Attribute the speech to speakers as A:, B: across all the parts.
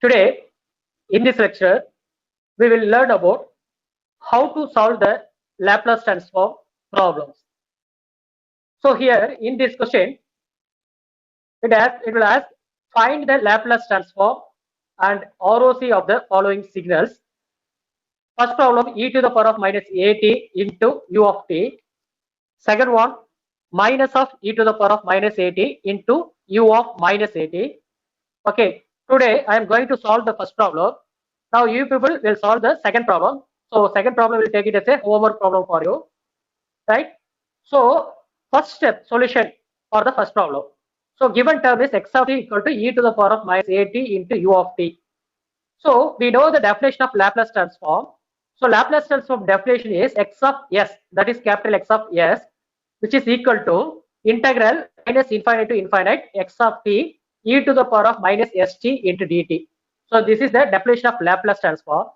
A: Today, in this lecture, we will learn about how to solve the Laplace transform problems. So here in this question, it will ask find the Laplace transform and ROC of the following signals. First problem, e to the power of minus at into u of t. Second one, minus of e to the power of minus at into u of minus at. Okay, today I am going to solve the first problem. Now you people will solve the second problem. So second problem will take it as a homework problem for you, right? So first step solution for the first problem. So given term is x of t equal to e to the power of minus at into u of t. So we know the definition of Laplace transform. So Laplace transform definition is x of s, that is capital X of s, which is equal to integral minus infinite to infinite x of t e to the power of minus st into dt. So this is the definition of Laplace transform.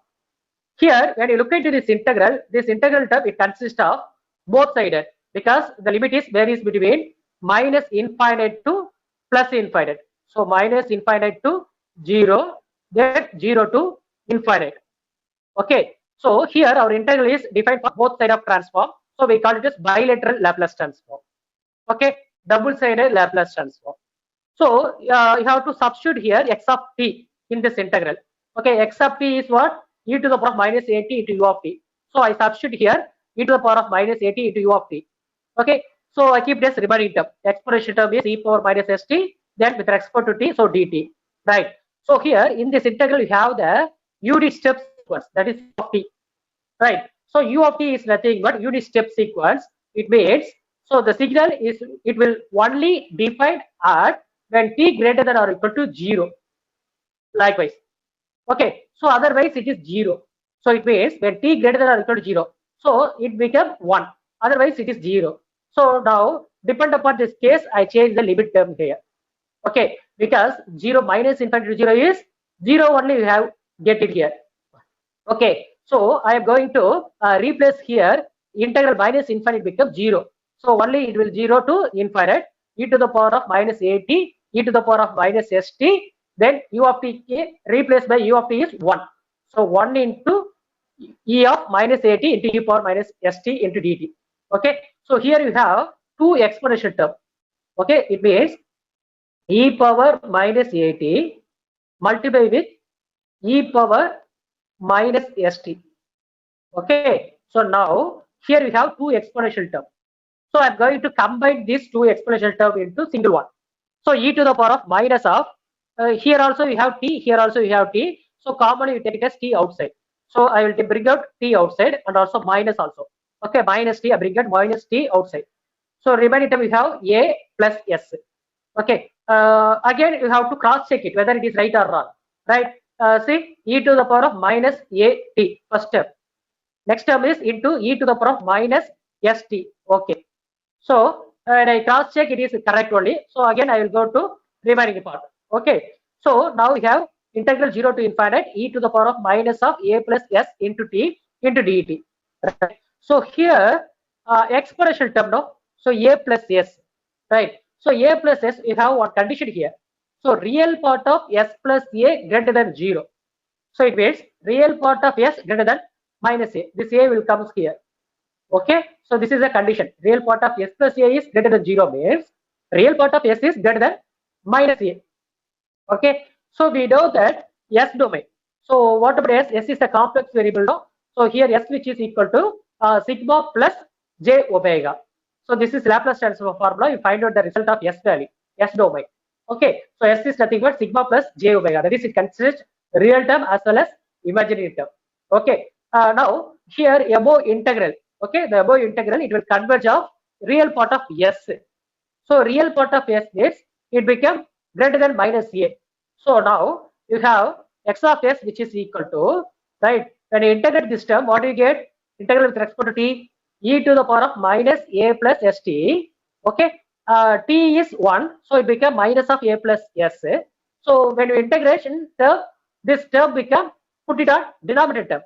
A: Here, when you look into this integral term, it consists of both sided because the limit is varies between minus infinite to plus infinite. So minus infinite to 0, then 0 to infinite. Okay. So here our integral is defined for both side of transform. So we call it as bilateral Laplace transform. Okay. Double-sided Laplace transform. So you have to substitute here x of t in this integral. Okay, x of t is what? E to the power of minus at into u of t. So I substitute here e to the power of minus at into u of t. Okay, so I keep this remaining term. Exponential term is e power minus st, then with respect to t, so dt. Right. So here in this integral you have the unit step sequence, that is of t. Right. So u of t is nothing but unit step sequence. It means so the signal is it will only defined at when t greater than or equal to 0. Likewise. Okay. So otherwise it is 0. So it means when t greater than or equal to 0. So it becomes 1. Otherwise it is 0. So now depend upon this case I change the limit term here. Okay. Because 0 minus infinity to 0 is 0 only you have get it here. Okay. So I am going to replace here integral minus infinite becomes 0. So only it will 0 to infinite e to the power of minus at e to the power of minus st, then u of t replaced by u of t is 1. So 1 into e of minus at into e power minus st into dt. Okay. So here you have two exponential term. Okay. It means e power minus at multiply with e power minus st. Okay. So now here we have two exponential term. So I'm going to combine these two exponential term into single one. So e to the power of minus of here also we have t, here also we have t. So commonly we take it as t outside. So I will bring out t outside and also minus also. Okay, minus t, I bring out minus t outside. So remaining term we have a plus s. Okay. Again you have to cross check it whether it is right or wrong. Right. See e to the power of minus a t first step. Next term is into e to the power of minus st. Okay. So when I cross check it is correct only. So again I will go to remaining part. Okay. So now we have integral 0 to infinite e to the power of minus of a plus s into t into dt. Right. So here exponential term no. So a plus s. Right. So a plus s we have one condition here. So real part of s plus a greater than 0. So it means real part of s greater than minus a. This a will comes here. Okay. So this is a condition. Real part of s plus a is greater than 0 means real part of s is greater than minus a. Okay. So we know that s domain. So what about s? S is a complex variable now. So here s which is equal to sigma plus j omega. So this is Laplace transform formula. You find out the result of s value, s domain. Okay. So s is nothing but sigma plus j omega. That is it considers real term as well as imaginary term. Okay. Now here above integral. Okay, the above integral it will converge of real part of s. So real part of s means it become greater than minus a. So now you have x of s which is equal to, right, when you integrate this term, what do you get? Integral with respect to t e to the power of minus a plus st. Okay, t is 1, so it become minus of a plus s. So when you integration term, this term become put it on denominator term.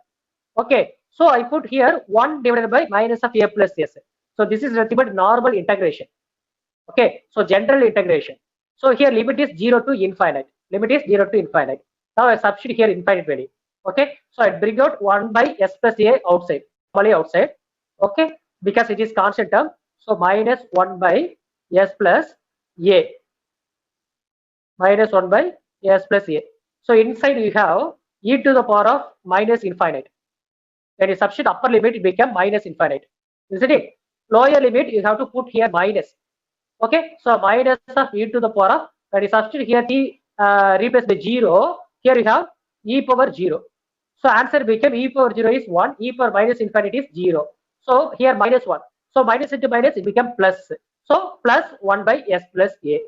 A: Okay, so I put here 1 divided by minus of a plus s. So this is nothing but normal integration. Okay, so general integration. So here limit is 0 to infinite. Limit is 0 to infinite. Now I substitute here infinite value. Okay, so I bring out 1 by s plus a outside, normally outside. Okay, because it is constant term, so minus 1 by s plus a, minus 1 by s plus a. So inside we have e to the power of minus infinite. When you substitute upper limit, it become minus infinite, isn't it? Lower limit, you have to put here minus. Okay, so minus of e to the power of, when you substitute here t replace by 0, here you have e power 0. So answer became e power 0 is 1, e power minus infinity is 0. So here minus 1. So minus into minus, it become plus. So plus 1 by s plus a.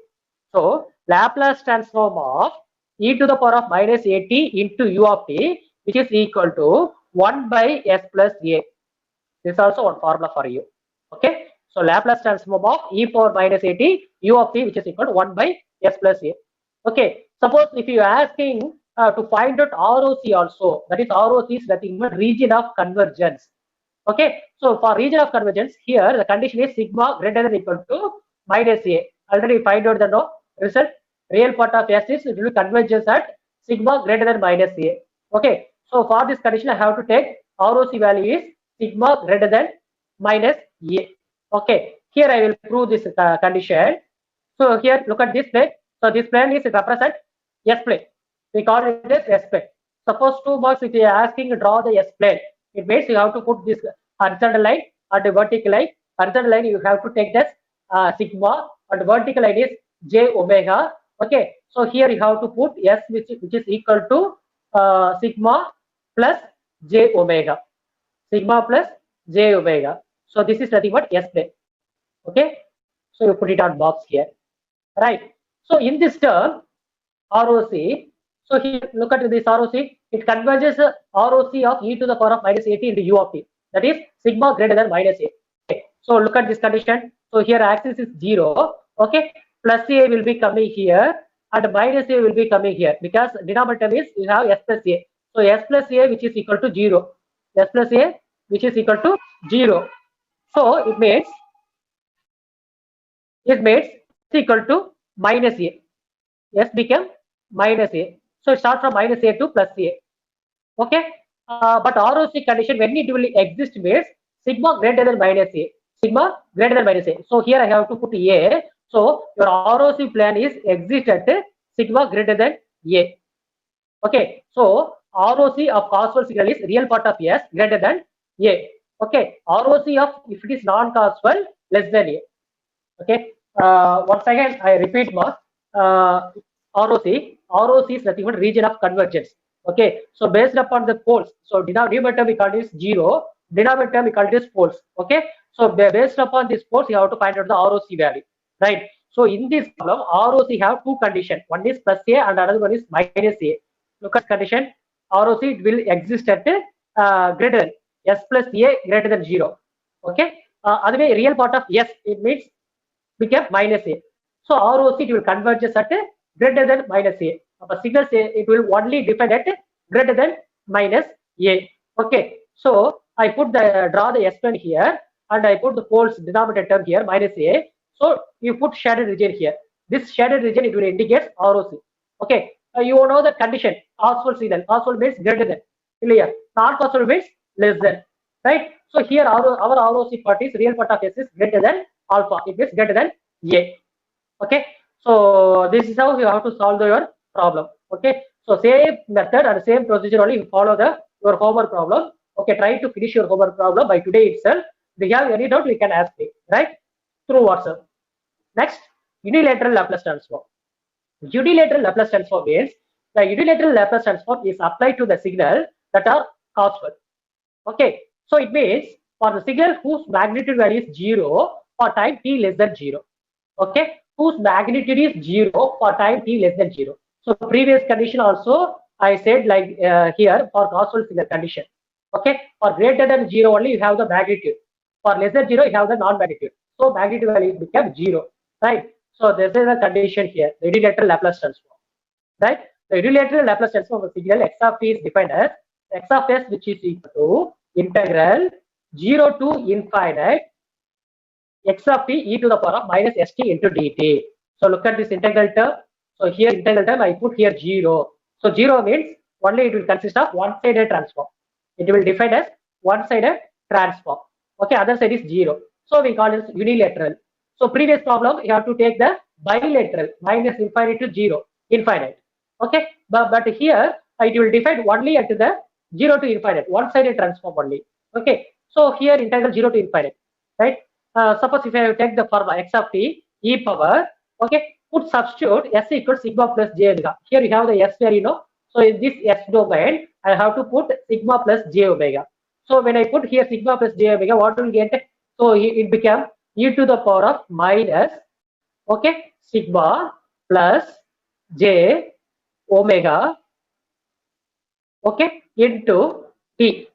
A: So Laplace transform of e to the power of minus at into u of t, which is equal to 1 by s plus a. This is also one formula for you. Okay. So Laplace transform of e power minus at u of t, which is equal to 1 by s plus a. Okay. Suppose if you are asking to find out ROC also, that is ROC is nothing but region of convergence. Okay. So for region of convergence, here the condition is sigma greater than or equal to minus a. Already find out the no result. Real part of S is it will convergence at sigma greater than minus a. Okay. So for this condition, I have to take ROC value is sigma greater than minus a. Okay. Here I will prove this condition. So here look at this plane. So this plane is represent S plane. We call it as S plane. Suppose 2 marks if you are asking to draw the S plane, it means you have to put this horizontal line and the vertical line. Horizontal line you have to take this sigma and vertical line is j omega. Okay, so here you have to put S which is equal to sigma plus j omega. Sigma plus j omega. So this is nothing but S plane. Okay, so you put it on box here, right? So in this term, ROC. So here, look at this ROC. It converges ROC of e to the power of minus at into u of t. That is sigma greater than minus a. Okay. So look at this condition. So here axis is 0. Okay. Plus a will be coming here and minus a will be coming here because denominator is you have s plus a. So s plus a which is equal to 0. S plus a which is equal to 0. So it means equal to minus a. S become minus a. So start from minus a to plus a. Okay. But ROC condition when it will exist means sigma greater than minus a. Sigma greater than minus a. So here I have to put a. So your ROC plan is exist at sigma greater than a. Okay. So ROC of causal signal is real part of S greater than a. Okay. ROC of if it is non-causal less than a. Okay. Once again I repeat more. ROC is nothing but region of convergence. Okay, so based upon the poles, so numerator we call it 0, denominator we call it as poles. Okay, so based upon these poles, you have to find out the ROC value, right? So in this problem, ROC have two conditions. One is plus a and another one is minus a. Look at condition. ROC it will exist at greater than s plus a greater than 0. Okay, other way real part of s it means become minus a. So ROC it will converge at greater than minus a. Signal say it will only define at greater than minus a. Okay. So I put the draw the S plane here and I put the poles denominator term here minus a. So you put shaded region here. This shaded region it will indicate ROC. Okay. You know the condition. Causal signal. Causal means greater than. Clear. Non-causal means less than. Right. So here our ROC part is real part of S is greater than alpha. It means greater than a. Okay. So this is how you have to solve your problem. Okay. So same method and same procedure only you follow your homework problem. Okay. Try to finish your homework problem by today itself. If you have any doubt, you can ask me, right? Through WhatsApp. Next, unilateral Laplace transform. Unilateral Laplace transform means the unilateral Laplace transform is applied to the signal that are causal. Okay. So it means for the signal whose magnitude value is 0 for time t less than 0. Okay, whose magnitude is 0 for time t less than 0. So previous condition also I said like here for causal signal condition. Okay, for greater than 0 only you have the magnitude. For less than 0 you have the non-magnitude. So magnitude value becomes 0. Right. So this is the condition here. The unilateral Laplace transform. Right. The unilateral Laplace transform of signal x of t is defined as x of s which is equal to integral 0 to infinite x of t e to the power of minus st into dt. So look at this integral term. So here integral term I put here 0. So 0 means only it will consist of one-sided transform. It will define as one-sided transform. Okay, other side is 0. So we call it unilateral. So previous problem, you have to take the bilateral, minus infinite to 0, infinite. Okay, but here it will define only at the 0 to infinite, one-sided transform only. Okay, so here integral 0 to infinite, right? Suppose if I take the formula x of t e power, okay, put substitute s equals sigma plus j omega. Here you have the s here, so in this s domain, I have to put sigma plus j omega. So when I put here sigma plus j omega, what will get? So it became e to the power of minus, okay, sigma plus j omega, okay, into t.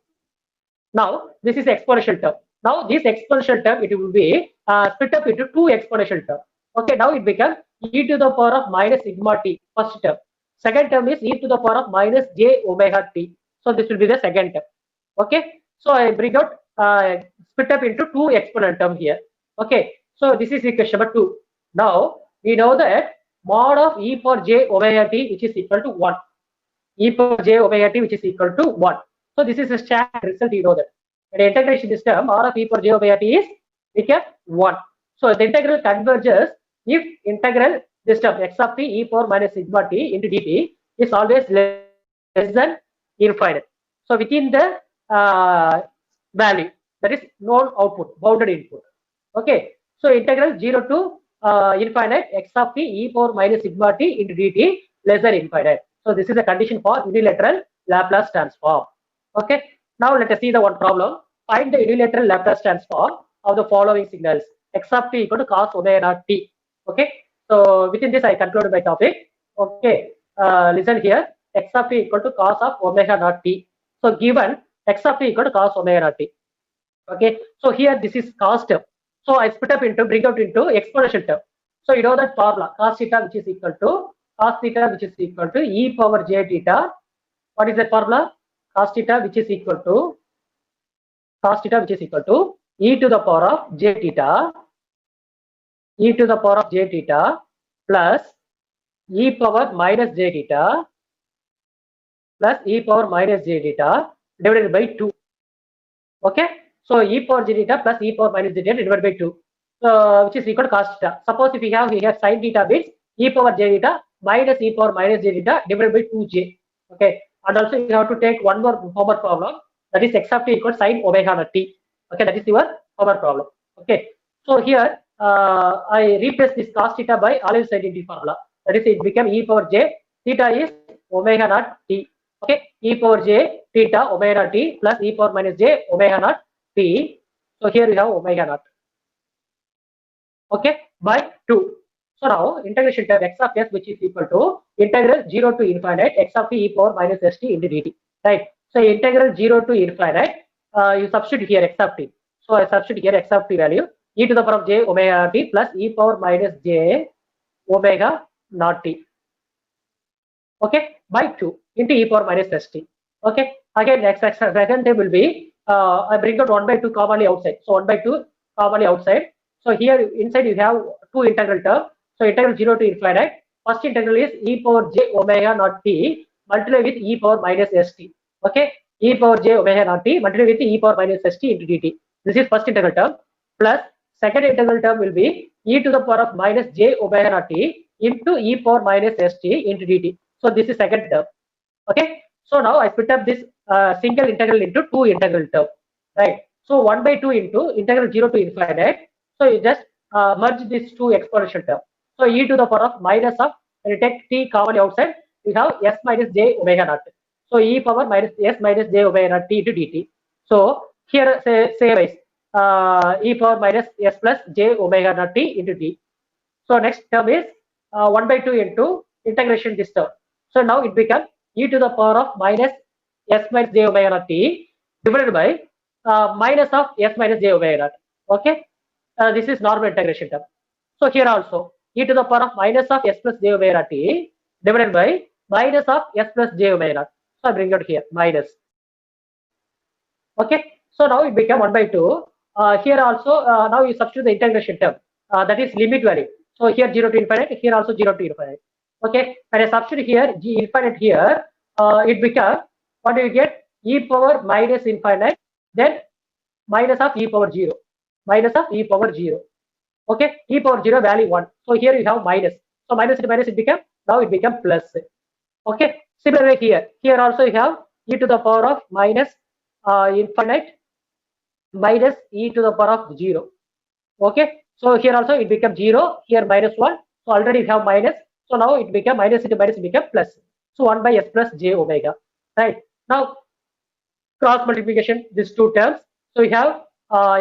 A: Now this is exponential term. Now this exponential term, it will be split up into two exponential term. Okay, now it becomes e to the power of minus sigma t, first term. Second term is e to the power of minus j omega t. So this will be the second term. Okay, so I bring out split up into two exponent term here. Okay, so this is equation number 2. Now we know that mod of e power j omega t, which is equal to 1. E power j omega t, which is equal to 1. So this is a standard result, you know that. And integration system, r of e power j omega t is become 1. So the integral converges if integral system x of t e power minus sigma t into dt is always less than infinite. So within the value, that is known output, bounded input. Okay, so integral 0 to infinite x of t e power minus sigma t into dt less than infinite. So this is a condition for unilateral Laplace transform. Okay, now let us see the one problem. Find the unilateral Laplace transform of the following signals: x of t equal to cos omega naught t. Okay, so within this I conclude my topic. Okay, listen here. X of t equal to cos of omega naught t. So given x of t equal to cos omega naught t. Okay, so here this is cos term. So I split up into, bring out into exponential term. So you know that formula cos theta, which is equal to cos theta, which is equal to e power j theta. What is that formula? Cos theta, which is equal to cos theta, which is equal to e to the power of j theta, e to the power of j theta plus e power minus j theta plus e power minus j theta divided by 2. Okay, so e power j theta plus e power minus j theta divided by 2, which is equal to cos theta. Suppose if we have here sin theta means e power j theta minus e power minus j theta divided by 2j. Okay, and also you have to take one more homework problem, that is x of t equals sin omega naught t. Okay, that is your homework problem. Okay, so here I replace this cos theta by Euler's identity formula. That is, it became e power j theta is omega naught t. Okay, e power j theta omega naught t plus e power minus j omega naught t. So here we have omega naught. Okay, by 2. So now integration term x of s, which is equal to integral 0 to infinite x of t e power minus st into dt. Right. So integral 0 to infinite, you substitute here x of t. So I substitute here x of t value e to the power of j omega t plus e power minus j omega naught t. Okay, by 2 into e power minus st. Okay, again second term will be I bring out 1 by 2 commonly outside. So 1 by 2 commonly outside. So here inside you have two integral term. So integral 0 to infinite. First integral is e power j omega naught t multiplied with e power minus st. Okay, e power j omega naught t multiplied with e power minus st into dt. This is first integral term. Plus second integral term will be e to the power of minus j omega naught t into e power minus st into dt. So this is second term. Okay, so now I split up this single integral into two integral term. Right. So 1 by 2 into integral 0 to infinite. So you just merge these two exponential term. So e to the power of minus of, when you take t commonly outside, we have s minus j omega naught. So e power minus s minus j omega naught t into dt. So here say wise e power minus s plus j omega naught t into d. So next term is 1 by 2 into integration this term. So now it becomes e to the power of minus s minus j omega naught t divided by minus of s minus j omega naught. Okay, this is normal integration term. So here also e to the power of minus of s plus j omega t divided by minus of s plus j omega naught. So I bring out here minus. Okay, so now it become 1 by 2. Here also now you substitute the integration term, that is limit value. So here 0 to infinite, here also 0 to infinite. Okay, and I substitute here g infinite here, it becomes, what do you get? E power minus infinite, then minus of e power 0, minus of e power 0. Okay, e power 0 value 1. So here you have minus. So minus into minus it become, now it become plus. Okay, similarly here also you have e to the power of minus infinite minus e to the power of 0. Okay, so here also it becomes 0, here minus 1. So already you have minus. So now it become minus into minus become plus. So 1 by s plus j omega. Right, now cross multiplication these two terms. So we have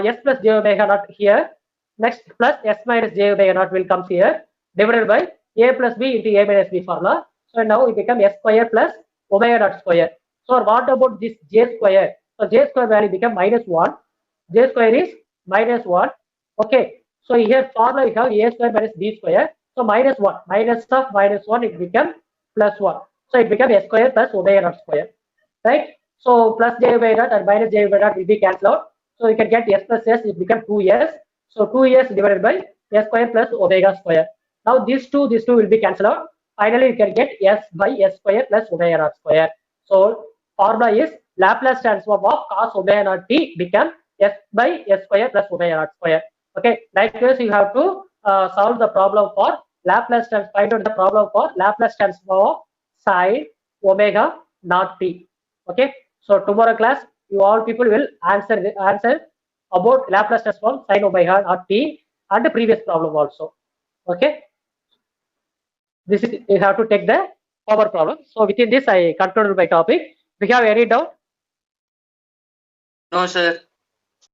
A: s plus j omega naught here. Next plus s minus j omega naught will come here, divided by a plus b into a minus b formula. So now it becomes s square plus omega naught square. So what about this j square? So j square value become minus 1. J square is minus 1. Okay. So here formula we have a square minus b square. So minus 1. Minus of minus 1 it become plus 1. So it becomes s square plus omega naught square. Right? So plus j omega naught and minus j omega naught will be cancelled out. So you can get s plus s, it become 2s. So 2s divided by s square plus omega square. Now these two will be cancelled out. Finally, you can get s by s square plus omega naught square. So formula is Laplace transform of cos omega naught t become s by s square plus omega naught square. Okay, likewise you have to solve the problem for Laplace transform. Find out the problem for Laplace transform of sine omega naught t. Okay, so tomorrow class you all people will answer about Laplace transform sine omega naught t and the previous problem also. Okay, this is, you have to take the power problem. So within this I concluded my topic. Do you have any doubt?
B: No, sir.